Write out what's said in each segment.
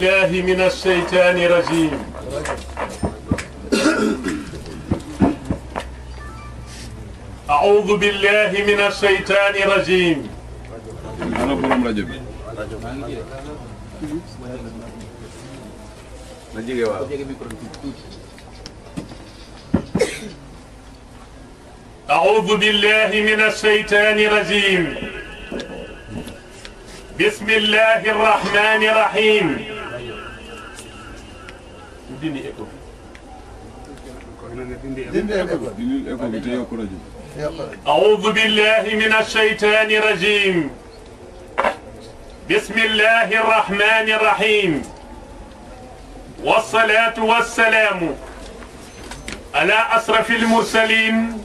بالله من الشيطان الرجيم أعوذ بالله من الشيطان الرجيم أنا برام رجب أعوذ بالله من الشيطان الرجيم بسم الله الرحمن الرحيم أعوذ بالله من الشيطان الرجيم بسم الله الرحمن الرحيم والصلاة والسلام على أشرف المرسلين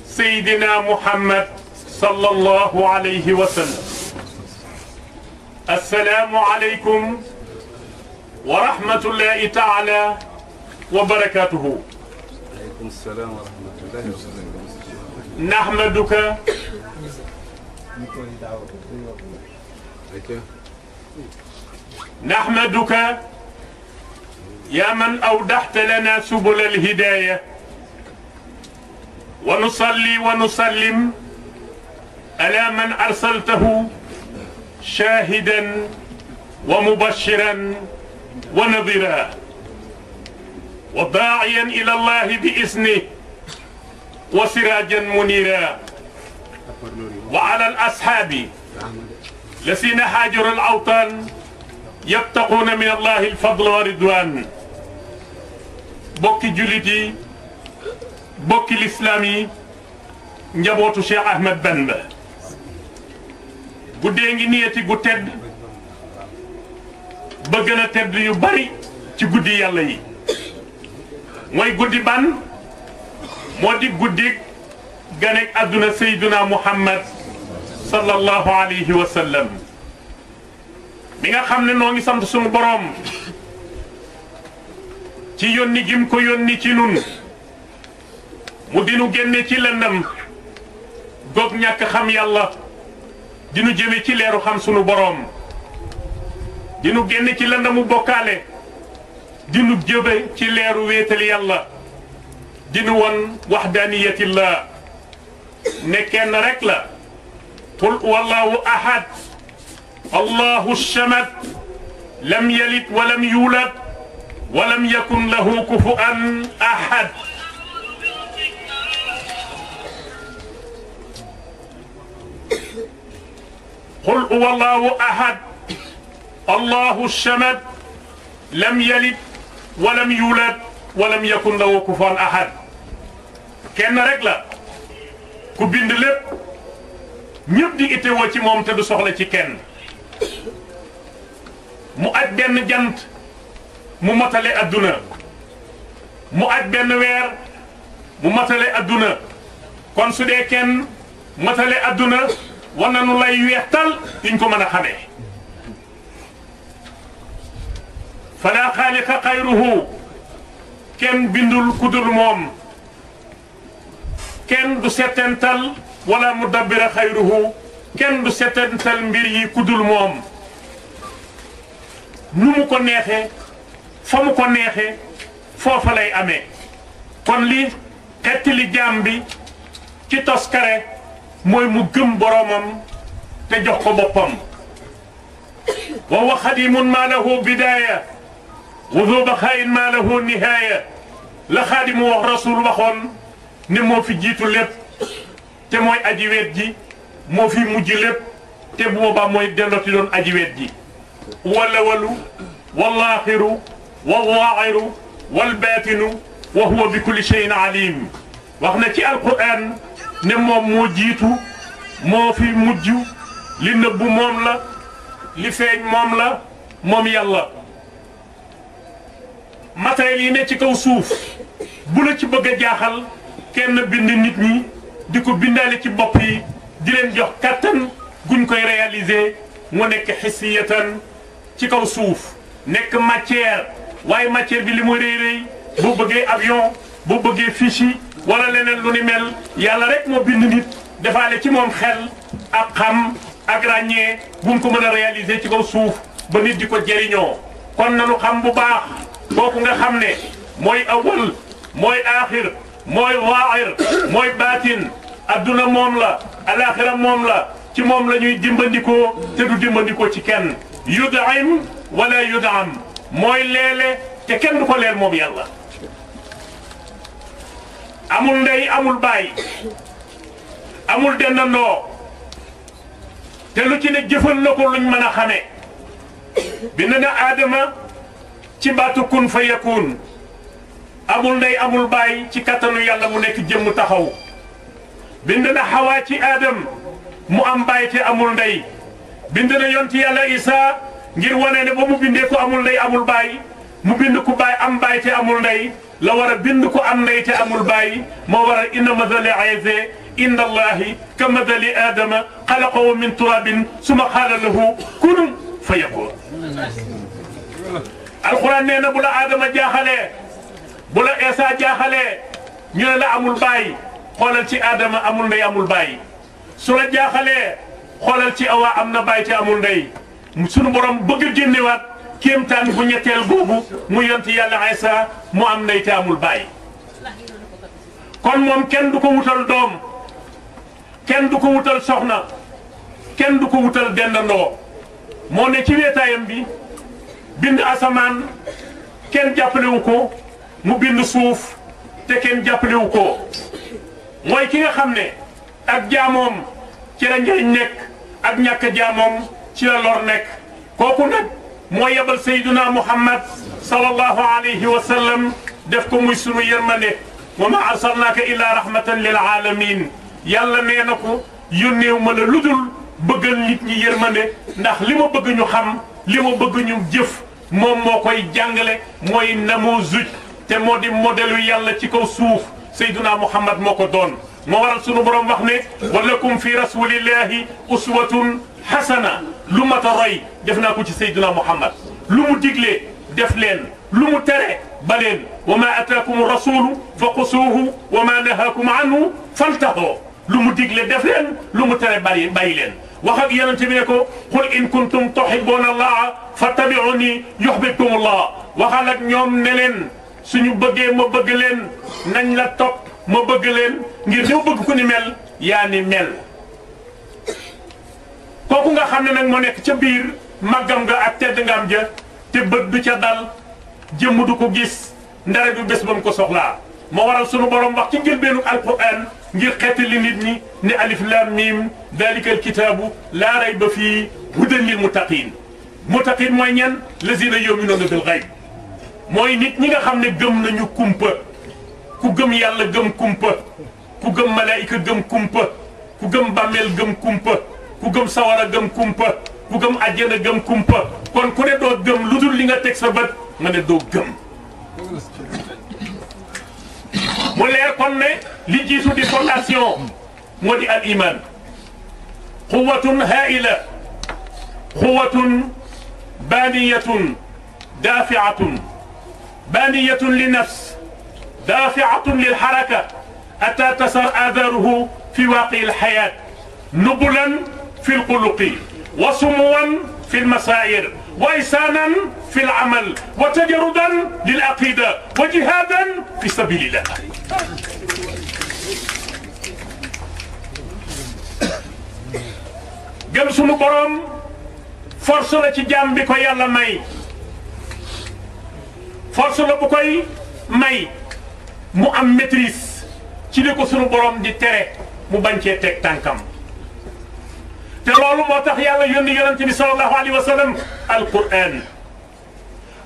سيدنا محمد صلى الله عليه وسلم السلام عليكم ورحمة الله تعالى وبركاته. عليكم السلام ورحمة الله وبركاته. نحمدك نحمدك يا من أودحت لنا سبل الهداية ونصلي ونسلم على من أرسلته شاهدا ومبشرا ونذيرا وداعيا إلى الله بإذنه وسراجا منيرا وعلى الأصحاب الذين هاجروا الأوطان يبتغون من الله الفضل والرضوان بوكي جوليتي بوكي الإسلامي njabootu Cheikh Ahmed Bamba guddee ngi niyati gu tedd ba gën a tedd yu bari ci guddi yàlla yi mooy guddi ban moo di guddi ganek àdduna Seydina Muhammad sallallahu alayhi wa sallam mi nga xam ne noo ngi sant sunu boroom ci yónni gim ko yónni ci nun mu dinu génne ci lëndam goog ñàkk xam yàlla dinu jëme ci leeru xam sunu boroom dinu génne ci lëndamu bokkaale dinu jëbe ci leeru wéetal yàlla dinu won waxdaaniyatillah ne kenn rek la qul wallahu ahad allahu samad lam yalid walam yulad walam yakun lahu kufuwan ahad قل هو الله أحد الله الصمد لم يلد ولم يولد ولم يكن له كفوا أحد kenn rek la ku bind lépp ñëpp di itteewoo ci moom te du soxla ci kenn mu aj benn jant mu matale adduna mu aj benn weer mu matale adduna kon su dee kenn matale adduna war na nu lay weextal diñ ko mën a xamee fala xaaliqa xayruhu kenn bindul kudul moom kenn du settental wala mudabbira xayruhu kenn du settental mbir yi kudul moom nu mu ko neexee fa mu ko neexee foofa lay amee kon li xettali jaam bi ci toskare mooy mu gëm boroomam te jox ko boppam wa huwa xadimun maa lahu bidaaya wa zu baqaayin maa lahu nihaaya la xaadimu wax rasul waxoon ne moo fi jiitu lépp te mooy aji weet ji moo fi mujj lépp te bu boobaa mooy dellooti doon aji weet ji wal awalu wal aaxiru wal zaahiru wal baatinu wa huwa bi kulli shay'in alim wax na ci alquran ne moom moo jiitu moo fi mujj li nëbbu moom la li feeñ moom la moom yàlla matériel yi ne ci kaw suuf bu la ci bëgg a jaaxal kenn bind nit ñi di ko bindaale ci bopp yi di leen jox kattan guñ koy réaliser mu nekk xisiyatan ci kaw suuf nekk matière waaye matière bi li muy rëy rëy boo bëggee avion boo bëggee fiche wala leneen lu ni mel yàlla rek moo bind nit defaale ci moom xel ak xam ak ràññee bu mu ko mën a réaliser ci kaw suuf ba nit di ko jëriñoo kon nanu xam bu baax kooku nga xam ne mooy awal mooy aaxir mooy zaahir mooy baatin adduna moom la alaxira moom la ci moom la ñuy dimbandikoo te du dimbandikoo ci kenn yudaim wala yudam mooy leele te kenn du ko leel moom yàlla amul ndey amul baay amul dendandoo te lu ci ne jëfal na ko luñ mën a xame bind na aadama ci baatu kun fa yakun amul ndey amul baay ci kattanu yàlla mu nekk jëmm taxaw bind na xawaa ci aadam mu am baay te amul ndey bind na yonti yàlla isa ngir wane ne ba mu bindee ko amul ndey amul baay mu bind ku baay am baay te amul ndey la war a bind ko am ndey te amul baay moo war a inna mathali Iisa inda allahi ka mathali aadama xalaqahu min turabin suma qaala lahu kun fa yakun alquran nee na bu la aadama jaaxalee bu la Iisa jaaxalee ñu ne la amul baay xoolal ci aadama amul ndey amul baay su la jaaxalee xoolal ci awa am na baay te amul ndey sunu borom bëgg génnewaat kéemtaan bu ñetteel boobu mu yonti yàlla Iisa mu am ndey te amul baay kon moom kenn du ko wutal doom kenn du ko wutal soxna kenn du ko wutal dendandoo moo ne ci weetaayam bi bind asamaan kenn jàppalewu ko mu bind suuf te kenn jàppalewu ko mooy ki nga xam ne ak jaamoom ci la njëriñ nekk ak ñàkk jaamoom ci la lor nekk kooku nag moo yebal sayduna muhammad sallallahu alayhi wa sallam def ko muy sunu yërmande wa ma arsalnaaka illa rahmatan lil alamin yàlla nee na ko yónneew ma la ludul bëggal nit ñi yërmande ndax li ma bëgg ñu xam li ma bëgg ñu jëf moom moo koy jàngale mooy namuzuj te moo di modèle yàlla ci kaw suuf sayduna muhammad moo ko doon moo waral sunu borom wax ne wa lakum fi rasulillahi uswatun hasana lu mat a roy def naa ko ci sayduna muhammad lu mu digle def leen lu mu tere ba leen wa ma ataakum rasulu fa xusuuhu wa ma nahaakum anhu fantahoo lu mu digle def leen lu mu tere bàyyi leen wax ak yonent bi ne ko qul in kuntum tuhibbuna allaha fattabi'uni yuhbibkum allah waxal ak ñoom ne leen suñu bëggee ma bëgg leen nañ la topp ma bëgg leen ngir ñëw bëgg ku ni mel yaa ni mel kooku nga xam ne nag moo nekk ca biir màggam nga ak tedd ngam ja te bët du ca dal jëmm du ko gis ndare du bés ba mu ko soxlaa moo waral sunu borom wax ci njëlbeenu alquran ngir xettali nit ñi ne alif lam mim dalika alkitaabu laa rayba fii hudan lil muttaqin muttaqin mooy ñan lazina yuminuuna bil gayb mooy nit ñi nga xam ne gëm nañu kumpa ku gëm yàlla gëm kumpa ku gëm malaayika gëm kumpa ku gëm bàmmeel gëm kumpa ku gëm sawara gëm kumpa ku gëm àjjana gëm kumpa kon ku ne doo gëm lu dul li nga teg sa bët nga ne doo gëm mu leer kon ne li jiitu di fondation moo di al iman quwatun haila quwatun baniyatun dafiatun baniyatun li nafs dafiatun lil haraka ata tasar aadaruhu fi waaqi al hayat nubulan fi al xuluqi wa sumuwan fi al masair wa isanan في العمل وتجردا للعقيدة وجهادا في سبيل الله gëm sunu borom force la ci jaam bi ko yàlla may force la bu koy may mu am maîtrise ci li ko sunu borom di tere mu bañ cee teg tànkam te loolu moo tax yàlla yónni yonent bi sallallahu alayhi wa sallam alquran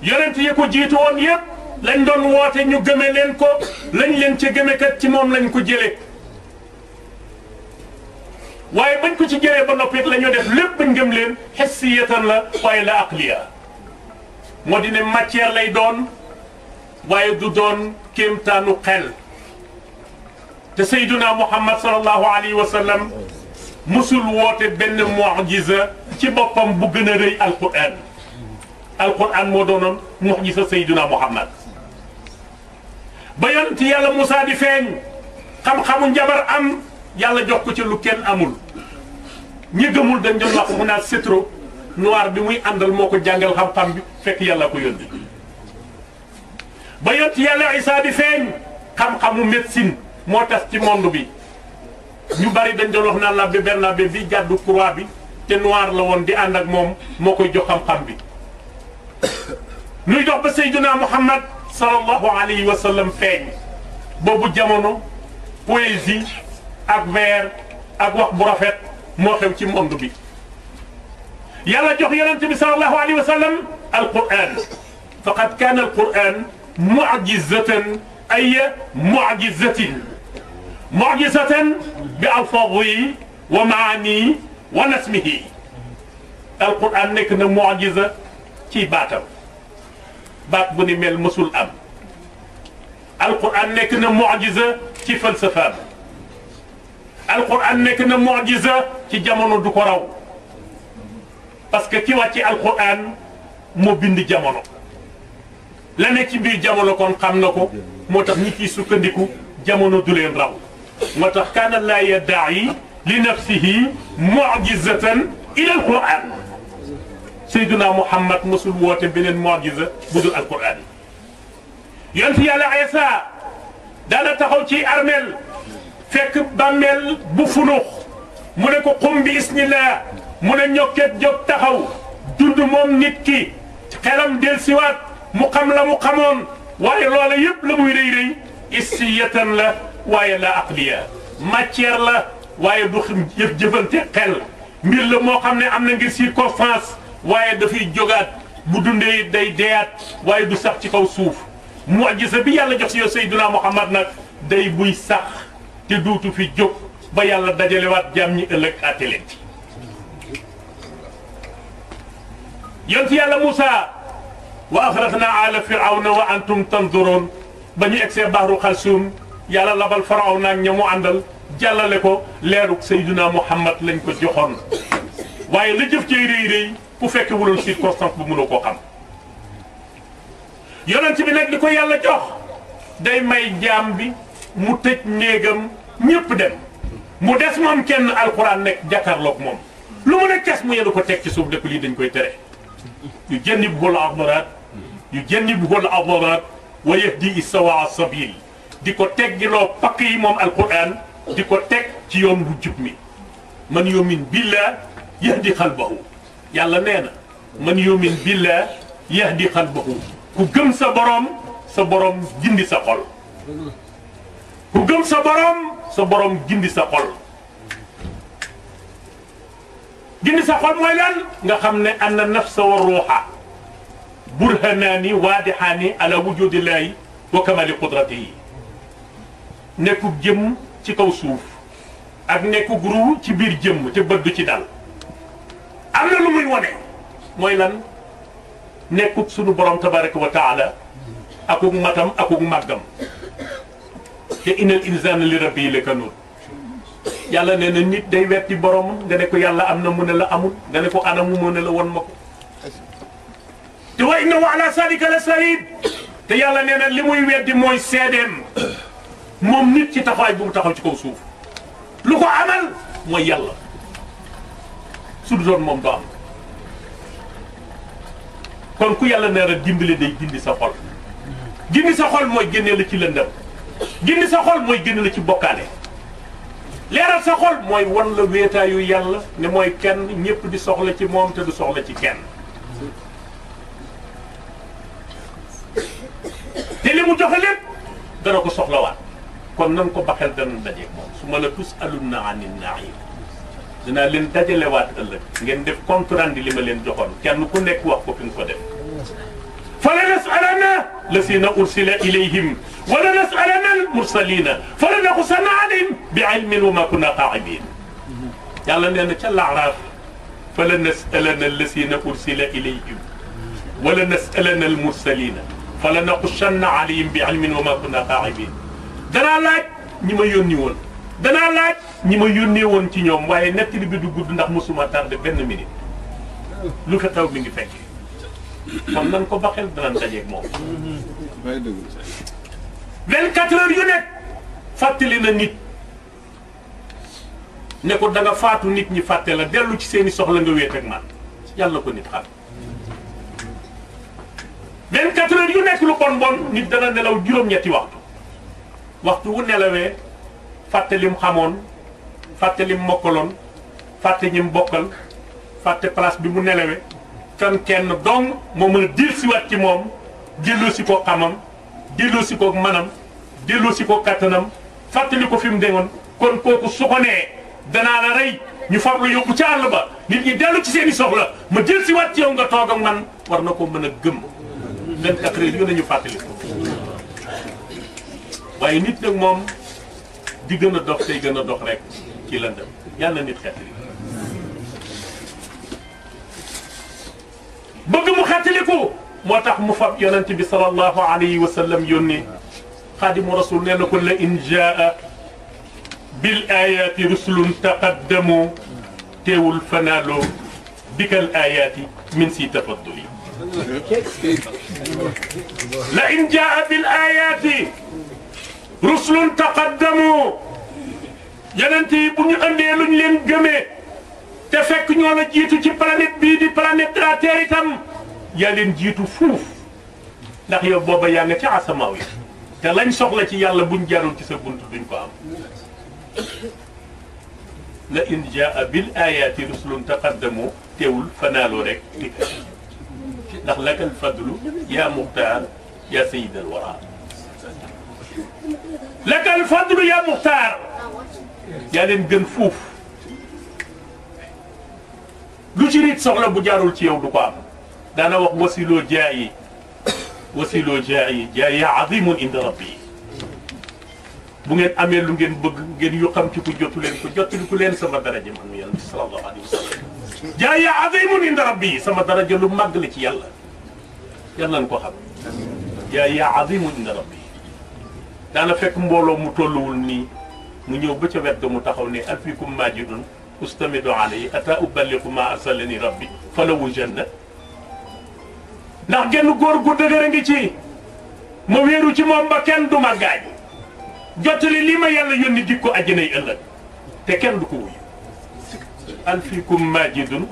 yonent yi ko jiitu woon yëpp lañ doon woote ñu gëme leen ko lañ leen ca gëme kat ci moom lañ ko jëlee waaye bañ ko ci jëlee ba noppi la ñu def lépp bañ gëm leen xissiyatan la waaye la aqliya moo di ne matière lay doon waaye du doon kéemtaanu xel te sayduna muhammad sallallahu alayhi wa sallam musul woote benn mu'jiza ci boppam bu gën a rëy alquran alquran moo doonoon mu'jiza sayduna muhammad ba yonent yàlla Moussa di feeñ xam-xamu njabar am yàlla jox ko ci lu kenn amul ñi gëmul dañ doon wax mu naa sétro noir bi muy àndal moo ko jàngal xam-xam bi fekk yàlla ko yónni ba yont yàlla Isa di feeñ xam-xamu médecine moo tas ci monde bi ñu bari dañ doon wax naan l'abbé Bernabé bi gàddu croix bi te noir la woon di ànd ak moom moo koy jox xam-xam bi ñuy dox ba Seydina Muhammad sallallahu alayhi wa sallam feeñ boobu jamono poésie ak vers ak wax bu rafet moo xew ci monde bi yàlla jox yonent bi sallallahu alayhi wa sallam alquran faqad kaana alquran mu'jizatan ay mu'jizatin mu'jizatan bi alfaadihi wa maanihi wa nasmihi alquran nekk na mu'jiza ci baatam baat bu ni mel mësul am alquran nekk na mu'jiza ci falsafaam alquran nekk na mu'jiza ci jamono du ko raw parce que ki wàcce alquran moo bind jamono la ne ci biir jamono kon xam na ko moo tax ñi ciy sukkandiku jamono du leen raw moo tax kaana laa yadda'i li nafsihi mu'jizatan ila alquran Seydina Muhammad mosul woote beneen mu'jiza bu dul alquran yonent yàlla Isa daana taxaw ci armeel fekk bàmmeel bu funux mu ne ko qum bi isnillah mu ne ñokket jóg taxaw dund moom nit ki xelam del siwaat mu xam la mu xamoon waaye loola yëpp la muy rëy rëy issiyatan la waaye la aqliya matière la waaye du jëfante xel mbir la moo xam ne am na ngir circonstance waaye dafay jógaat bu dundee day deyaat waaye du sax ci kaw suuf mu'jiza bi yàlla jox si yow Seydina Muhammad nag day buy sax te duutu fi jóg ba yàlla dajalewaat jaam ñi ëllëg àttale yonent yàlla Moussa wa axrajna ala firawna wa antum tanzuroon ba ñu egsee bahru xalsuum yàlla labal firawna ak ña mu àndal jàllale ko leeruk Seydina Muhammad lañ ko joxoon waaye la jëf cay rëy rëy ku fekke wuloon circonstance bu mënoo koo xam yonent bi nag di ko yàlla jox day may jaam bi mu tëj néegam ñëpp dem mu des moom kenn alquran nekk jàkkaarloog moom lu mu ne kes mu yenu ko teg ci suuf dëkk lii dañ koy tere yu jannibuhul adaraat yu jannibuhul adaraat wa yahdi sawa sabil di ko teggiloo pakk yi moom alquran di ko teg ci yoon bu jub mi man yumin billah yahdi xalbahu yàlla nee na man yumin billah yahdi xalbahu ku gëm sa borom gindi sa xol ku gëm sa borom gindi sa xol gindi sa xol mooy lan nga xam ne anna nafsa wa ruuxa burhanaani waadixaani ala wujudillahi wa kamali qudratihi nekku jëm ci kaw suuf ak nekku guru ci biir jëmm te bët du ci dal am na lu muy wone mooy lan nekkut sunu borom tabaraka wa taala akuk matam akuk màggam te innal insana li rabbi lakanuud yàlla nee na nit day wetti borom nga ne ko yàlla am na mu ne la amul nga ne ko anamu mu ne la won ma ko te wa innahu ala zalika la shahid te yàlla nee na li muy weddi mooy seedeem moom nit ci taxawaay bu mu taxaw ci kaw suuf lu ko amal mooy yàlla su du doon moom du am kon ku yàlla nee na dimbali day gindi sa xol gindi sa xol mooy génne la ci lëndëm gindi sa xol mooy génne la ci bokkaale leeral sa xol mooy wan la wéetaayu yàlla ne mooy kenn ñëpp di soxla ci moom te du soxla ci kenn te li mu joxe lépp dana ko soxlawaat kon nan ko baxel dana dajeeg moom su ma la tus alunna anin naim dinaa leen dajalewaat ëllëg ngeen def compte rendu li ma leen joxoon kenn ku nekk wax ko fi nga ko def fala nasalanna lasina ursila ilayhim wala nasalanna almursalina fala naqusanna alayhim bi ilmin wa ma kunna qaa'ibin yàlla nee na ca laaraaf fala nasalanna lasina ursila ilayhim wala nasalanna almursalina fala naqusanna alayhim bi ilmin wa ma kunna qaa'ibin danaa laaj ñi ma yónni woon danaa laaj ñi ma yónnee woon ci ñoom waaye nettali bi du gudd ndax mosuma tardé benn minute lu fi xew mi ngi fekkee kon nan ko baxel danañ dajeeg moom. 24 heures yu nekk fàttali na nit ne ko da nga faatu nit ñi fàtte la dellu ci seeni soxla nga wéet ak man yàlla ko nit xam 24 heures yu nekk lu bon bon nit dana nelaw juróom-ñetti waxtu wu nelawee fàtte lim xamoon fàtte lim mokkaloon fàtte ñim bokkal fàtte place bi mu nelawee kan kenn dong moo mën a dellusiwaat ci moom delloo si ko xamam delloo si ko manam delloo si ko kattanam fàttali ko fi mu demoon kon kooku su ko nee danaa la rey ñu fab la yóbbu ca àll ba nit ñi dellu ci seen i soxla ma dellusiwaat ci yow nga toog ak man war na ko mën a gëm 24 heures yu nañu fàttali ko waaye nit nag moom di gën a dox tey gën a dox rek ci lëndëm yàlla nit xettali bëgg mu xettaliku moo tax mu fab yonent bi sallallahu alayhi wa sallam yónni xaadimu rasul nee na ko la in jaa bil ayaati rusulun taqaddamu teewul fanaaloo bikal ayaati min si tafadduli la in jaa bil ayaati rusulun taqaddamu yonent yi bu ñu andee luñ leen gëmee te fekk ñoo la jiitu ci planète bii di planète la Terre itam yaa leen jiitu fuuf ndax yow booba yaa nga ca asamaaw yi te lañ soxla ci yàlla buñ jaarul ci sa bunt duñ ko am la in jaa bil ayaati rusulun taqaddamu teewul fanaaloo rek ndax lakal fadlu yaa muxtaar yaa sayidal wara lakal fadlu yaa muxtaar yaa leen gën fuuf lu ci nit soxla bu jaarul ci yow du ko am daana wax wasiloo jaayi jaayi azimun inda rabbi bu ngeen amee lu ngeen bëgg ngeen yu xam ci ku jotu leen ko jottali ku leen sama daraja man yàlla bi sallallahu alayhi wa sallam jaayi azimun inda rabbi sama daraja lu màgg la ci yàlla yàlla nañ ko xam jaayi azimun inda rabbi daana fekk mbooloo mu tolluwul nii mu ñëw ba ca wet ga mu taxaw ne alfikum majidun ustamidu alayhi ata uballiqu ma arsalani rabbi falawu janna ndax genn góor gu dëgër a ngi ci ma wéeru ci moom ba kenn du ma gaañ jottali li ma yàlla yónni dik ko àjjanay ëllëg te kenn du ko wuyu alfikum majidun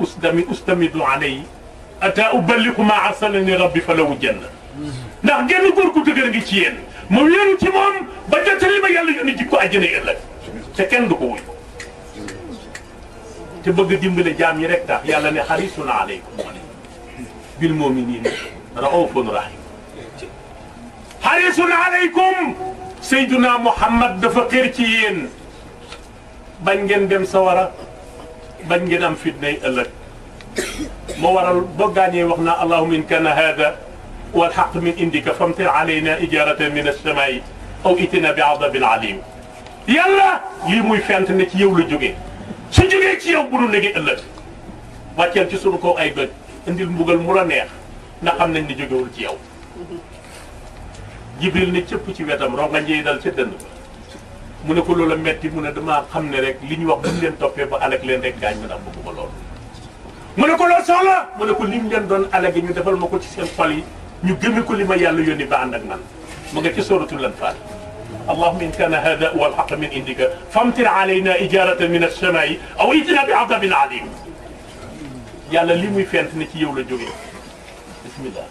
ustamidu alayhi ata uballiqu ma arsalani rabbi falawu janna ndax genn góor gu dëgër a ngi ci yéen ma wéeru ci moom ba jottali li ma yàlla yónni dik ko àjjanay ëllëg te kenn du ko wuyu te bëgg dimbale jaam yi rek tax yàlla ne xarisun aleykum bil muminina raufun rahim xarisun aleykum Seyduna Muhammad dafa xër ci yéen bañ ngeen dem sawara bañ ngeen am fitnay ëllëg moo waral boo gaañee wax naa allahumma in kana hada wal haqq min indika famtir alayna ijaratan min as-samaa'i aw itina bi adabin alim yàlla lii muy fent ne ci yow la jógee su jógee ci yow bu nu léegi ëllëg wàcceel ci sunu kaw ay doj indil mbugal mu la neex na xam nañ ni jógewul ci yow Jibril ne cëpp ci wetam ronga njëy dal ca dënd ba mu ne ko loola metti mu ne damaa xam ne rek li ñu wax buñ leen toppee ba alak leen rek gaañ ma ndax bëgguma lool mu ne ko loolu soxla mu ne ko lim leen doon alagi ñu defal ma ko ci seen xol yi ñu gëme ko li ma yàlla yónni ba ànd ak man mu nga ci suratul Anfal allahumma in kana hada huwa alhaq min indika famtir alayna ijaratan min as-samaa'i aw itina bi adabin alim yàlla li muy fent ne ci yow la jógee bismillah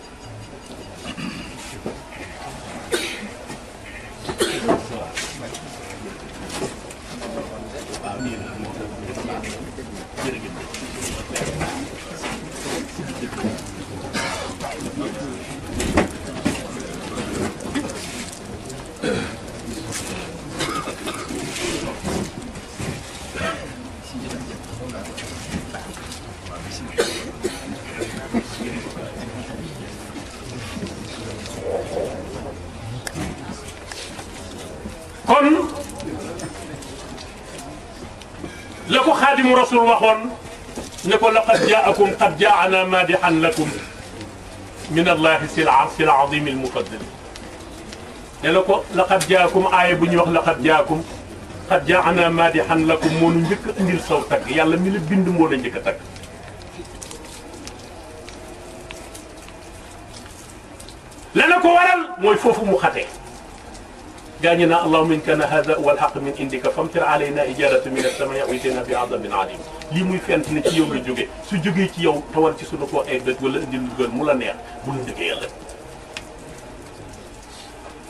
kon la ko xaadimu rasul waxoon ne ko laqad jaakum qad jaana maadihan lakum min allahi sil azim al mufaddal ne la ko laqad jaakum aaya bu ñuy wax laqad jaakum qad jaana maadihan lakum moo nu njëkk a indil saw tagg yàlla mi la bind moo la njëkk a tagg la na ko waral mooy foofu mu xatee gaañu naa allahumma in kana hada wal haqq min indika famtir alayna ijaratan min as-samaa'i aw itina bi adabin alim lii muy fent ne ci yow la jóge su jógee ci yow tawal ci sunu koo ay dëj wala indil dugal mu la neex bu nu dëggee yàlla.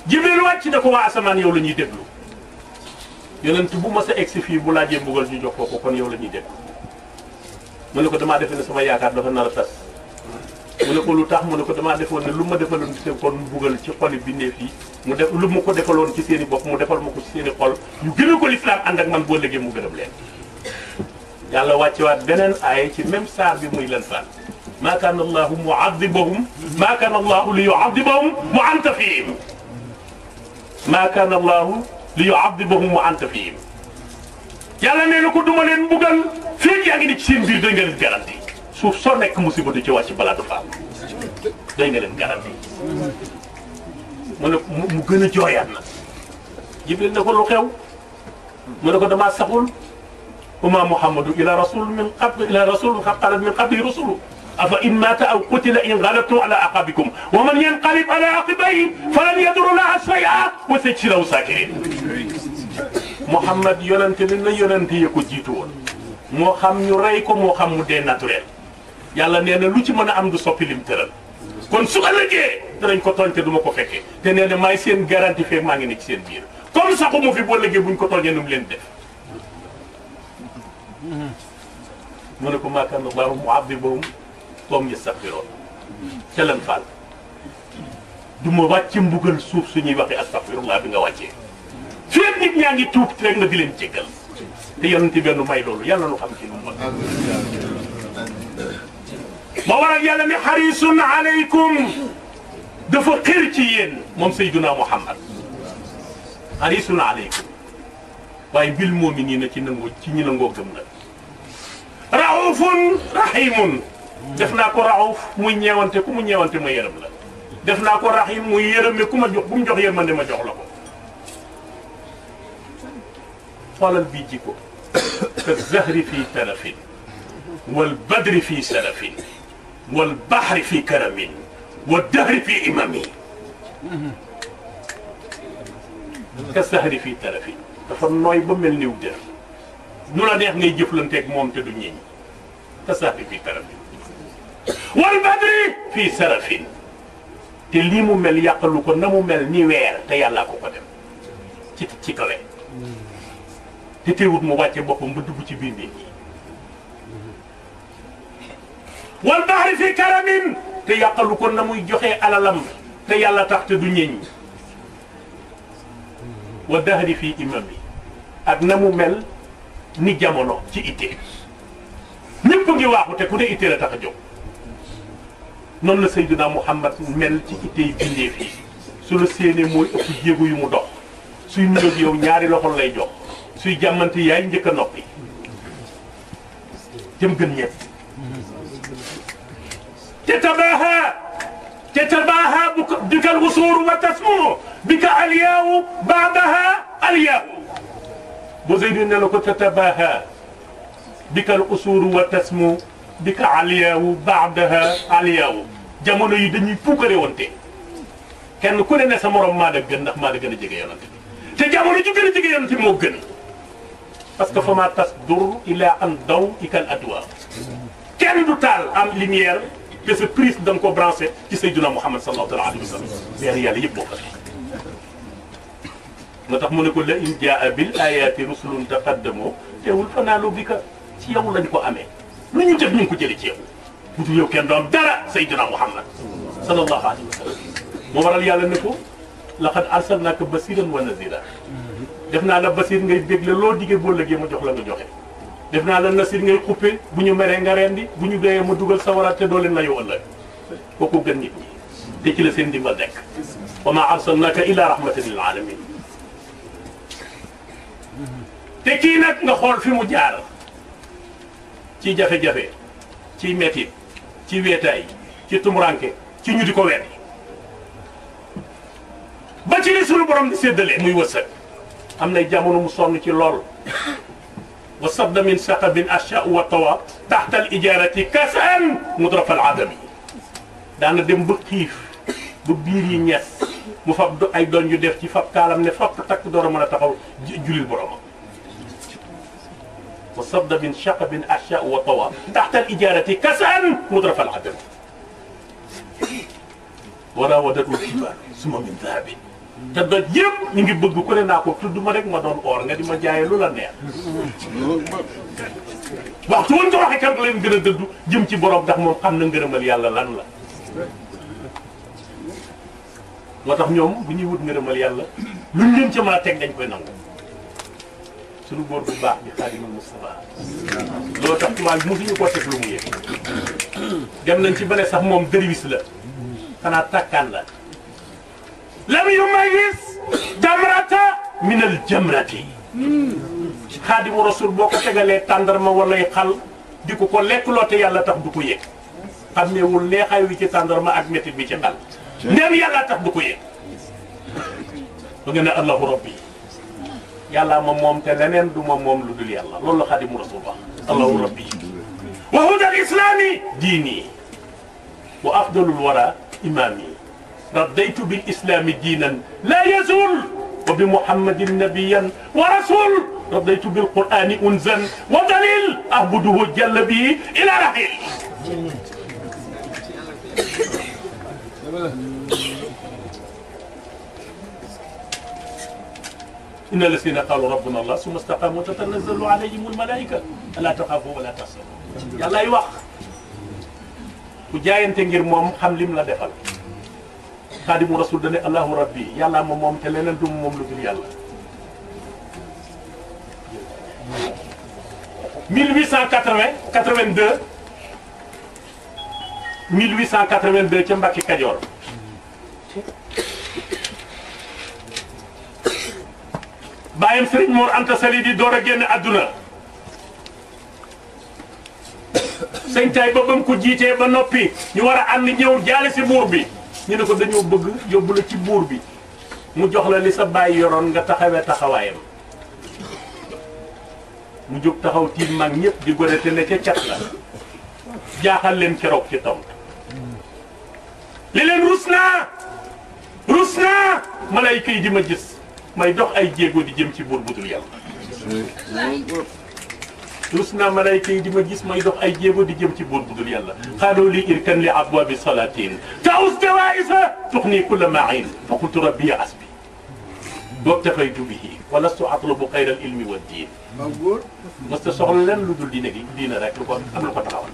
Jibril wàcc na ko waa asamaan yow la ñuy déglu yonent bu ma sa egsi fii bu laajee mbugal ñu jox ko kon yow la ñuy déglu mu ne ko damaa defe ne sama yaakaar dafa nar a tas mu ne ko lu tax mu ne ko damaa defoon ne lu ma defaloon ci seen kon mbugal ci xoli bindeef yi mu def lu ma ko defaloon ci seen i bopp mu defal ma ko ci seen i xol ñu gën a ko lislaam ànd ak man boo léegi mu gërëm leen. yàlla wàccewaat beneen aaya ci même saar bi muy leen faal maa kaana allahu muadibahum maa kaana allahu li yuadibahum wa anta fihim maa kaana allahu li yuadibahum wa anta fihim yàlla nee na ko duma leen mbugal fii yaa ngi ni ci seen biir dañ nga leen garanti suuf soo nekk musiba du ci wàcc balaa du faam dañ nga leen garanti mu ne mu gën a jooyaat na Jibril ne ko lu xew mu ne ko damaa saxul وما محمد إلا رسول من قد خلت من قبله رسل أفإن مات أو قتل انقلبتم على أعقابكم ومن ينقلب على عقبيه فلن يضر الله شيئا وسيجزي الشاكرين. Muhammad yonent bi na yonent yi ko jiitu woon moo xam ñu rey ko moo xam mu dee naturel yàlla nee na lu ci mën a am du soppi lim tëral kon su ëllëgee danañ ko tooñ te du ma ko fekkee te nee na maay seen garantie feeg maa ngi ne ci seen biir comme saxu mu fi boo ëllëgee buñ ko tooñee nu mu leen def. mu ne ko maa kaana Allaahu mu'adhibahum wa hum yastaghfiruun ca lan faal du ma wàcce mbugal suuf su ñuy waxee astaghfirullah bi nga wàccee fii nit ñaa ngi tuub rek nga di leen jéggal te yonent benn may loolu yàlla nu xam ci lu mu mën. ma waral yàlla ne hariisun aleykum dafa xër ci yéen moom Seydina Muhammad hariisun aleykum waaye bil mu'miniina ci nangoo ci ñi nangoo gëm na. raufun rahimun def naa ko rauf muy ñeewante ku mu ñeewante ma yërëm la def naa ko rahim muy yërëme ku ma jox bu mu jox yërmande ma jox la ko xoolal bii jikko ka zahri fii tarafin wal badri fii sarafin wal bahri fii karamin wa dahri fii imami ka zahri fii tarafin dafa nooy ba mel niw dër nu la neex ngay jëflanteeg moom te du ñeeñ tasaafi fii tarafin wal badri fii sarafin te lii mu mel yàqalu ko na mu mel ni weer te yàllaa ko dem ci kawe te teewut mu wàcce boppam ba dugg ci biir nit ñi wal bahri fii karamin te yàqalu ko na muy joxe alalam te yàlla tax te du ñeeñ wa dahri fii imami ak na mu mel ni jamono ci itte ñëpp ngi waaxu te ku ne itte la tax a jóg noonu la Seydina Muhammad mel ci itte yi bindee fii su la séenee mooy ëpp jéego yu mu dox suy nuyoog yow ñaari loxo lay jox suy jàmmante yaay njëkk a noppi jëm gën ñëpp te tabaaha bika al-usuur wa tasmu bika al-yaawu ba'daha al-yaawu bu Zeydu ne la ko tatabaaha bika al-usuuru wa tasmu bika aliyaawu baadaha aliyaawu jamono yi dañuy puukare wante kenn ku ne sa morom maa da gën ndax maa da gën a jege yonent bi te jamono ju gën a jege yonent bi moo gën parce que fa ma tasdur ila an daw ikal adwa kenn du taal am lumière te sa prise da nga ko branché ci Seydina Muhammad sallallahu alayhi wa sallam weer yàlla yëpp moo ko moo tax mu ne ko la in jaa bil ayaati rusulun taqaddamu teewul fanaalu bi ka ci yow lañ ko amee lu ñu def ñu ngi ko jëlee ci yow bu dul yow kenn doon dara Seydina Muhammad sallallahu alayhi wa sallam moo waral yàlla ne ko laqad arsalnaaka basiran wa nazira def naa la basir ngay bégle loo diggee boo lëggee ma jox la nga joxe def naa la nasir ngay xuppe bu ñu meree nga rendi bu ñu doyee ma dugal sawara te doo leen na yow ëllëg kooku gën nit ñi te ci la seen dimbal nekk wa maa arsalnaaka illa rahmatan lil alamin te kii nag nga xool fi mu jaar ci jafe-jafe ci metit ci weetaay ci tumuranke ci ñu di ko weddi ba ci li sunu borom di séddale muy wërsëg am nay jamono mu sonn ci lool wa sadda min saqabin asha'u wa tawa taxta al ijarati kasan mudraf al adami daana dem ba xiif ba biir yi ñes mu fab ay doon yu def ci fab kaalam ne fab takk door a mën a taxaw julil boromam wa sabda min shaqabin asha wa tawa taxta al ijarati kasan mudrafa al adam wala wadatul kibar suma min dahabin te doj yëpp ñu ngi bëgg ku ne naa ko tudd ma rek ma doon or nga di ma jaayee lu la neex waxtu woon ko waxee kan leen gën a dëddu jëm ci borom ndax moom xam na ngërëmal yàlla lan la moo tax ñoom bu ñuy wut ngërëmal yàlla luñ leen ca mën a teg dañ koy nangu suñu góor bu baax bi Xaadimul Mustafa loolu tax tubaab bi mosuñu koo teg lu mu yëg dem nañ ci bane sax moom dërwis la xanaa tàkkaan la lam yumayyiz jamrata min al jamrati Xaadimu Rasul boo ko tegalee tàndarma walay xal di ko lekk loote yàlla tax du ko yëg xam ne wul neexaay wi ci tàndarma ak métti bi ci xal ndem yàlla tax du ko yëg ba nga ne allahu rabbi yàlla ma moom te leneen du ma moom lu dul yàlla loolu la Xaadimu Rasul wax allahu rabbi wa huda al islami diini wa afdalul wara imami رديت بالإسلام دينا لا يزول وبمحمد نبيا ورسول رديت بالقرآن أنزا ودليل أعبده جل به إلى رحيل إن الذين قالوا ربنا الله ثم استقاموا تتنزل عليهم الملائكة ألا تخافوا ولا تحزنوا يلا يوخ وجاين تنجر موم خم لم لا دفل Xaadimu Rasul dane allahu rabbi yàlla ma moom te leneen du moom lu dul yàlla 1882 ca Mbàkke Kajoor bàyyam Sëriñ Mor Anta Sali di door a génn àdduna sëñ tay ba mu ko jiitee ba noppi ñu war a ànd ñëw jaale si buur bi ñu ne ko dañoo bëgg yóbbu la ci buur bi mu jox la li sa bàyyi yoroon nga taxawee taxawaayam mu jóg taxaw tiim mag ñëpp di gone te ne ca cat la jaaxal leen keroog ci taw li leen rus naa malayka yi di ma gis may dox ay jéego di jëm ci buur bu dul yàlla rus naa malayka yi di ma gis may dox ay jéego di jëm ci buur bu dul yàlla xaaloo li irkan li abwaabi salatin taus jawaisa tuxni kulla main fa qultu rabbi asbi waktafaytu bihi wa lastu atlubu xayra al ilmi wa diin mos ta soxla leen lu dul diine gi diine rek lu ko am lu ko taxawal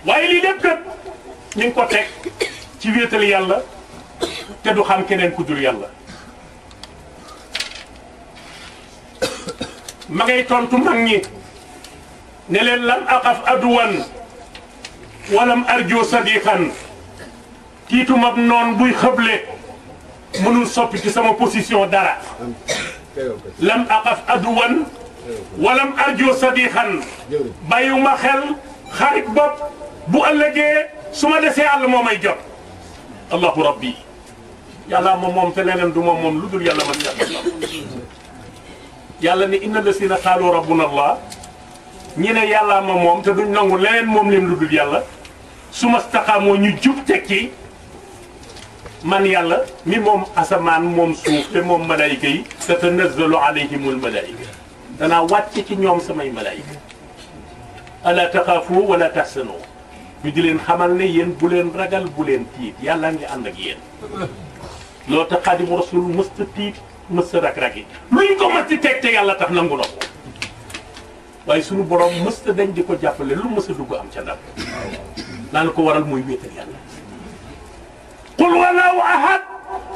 waaye lii lépp kat ñu ngi ko teg ci wéetal yàlla te du xam keneen ku dul yàlla ma ngay tontu mag ñi ne leen lam aqaf aduwan walam arjo sadiqan tiitumab noon buy xëble mënul soppi ci sama position dara lam aqaf aduwan walam arjo sadiqan bàyyiwuma xel xarit bopp bu ëllëgee su ma desee àll moo may jot allahu rabbi yàlla moom te leneen du moom lu dul yàlla man ñàkk yàlla ne inna lasina qaalu rabbuna allah ñi ne yàllaa ma moom te duñ nangu leneen moom lim lu dul yàlla su ma staqaamoo ñu jub tekki man yàlla mi moom asamaan moom suuf te moom malaayika yi tatanazzalu alayhimul malaayika danaa wàcc ci ñoom samay malaayika ala taxaafu wala taxsanu ñu di leen xamal ne yéen bu leen ragal bu leen tiit yàlla ngi ànd ak yéen loo tax Xaadimu Rasul mësta tiit mësta rak-raki luñ ko mësta teg te yàlla tax nangu na ko waaye suñu borom mësta dañ di ko jàppale lu mësta dugg am ca ndam naan ko waral mooy wéetal yàlla qul wallahu ahad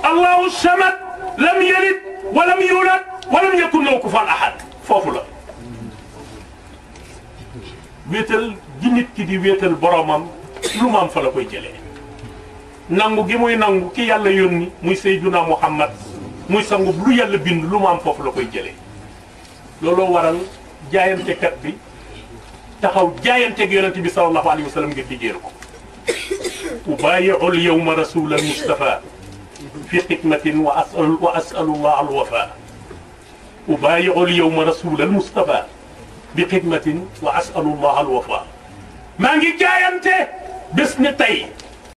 allahu samad lam yalid walam yulad walam yakun lahu kufuwan ahad foofu la wéetal gi nit ki di wéetal boromam lu mu am fa la koy jëlee nangu gi muy nangu ki yàlla yónni muy Seydina Muhammad muy sangu lu yàlla bind lu mu am foofu la koy jëlee looloo waral jaayantekat bi taxaw jaayanteeg yonente bi sallallahu alayhi wa sallam ngir liggéeyal ko ubaayi'ul yawma rasulal Mustafa fi xidmatin wa asalullah alwafa ubaayi'ul yawma rasulal Mustafa bi xidmatin wa asalullah alwafa maa ngi jaayante bés ne tey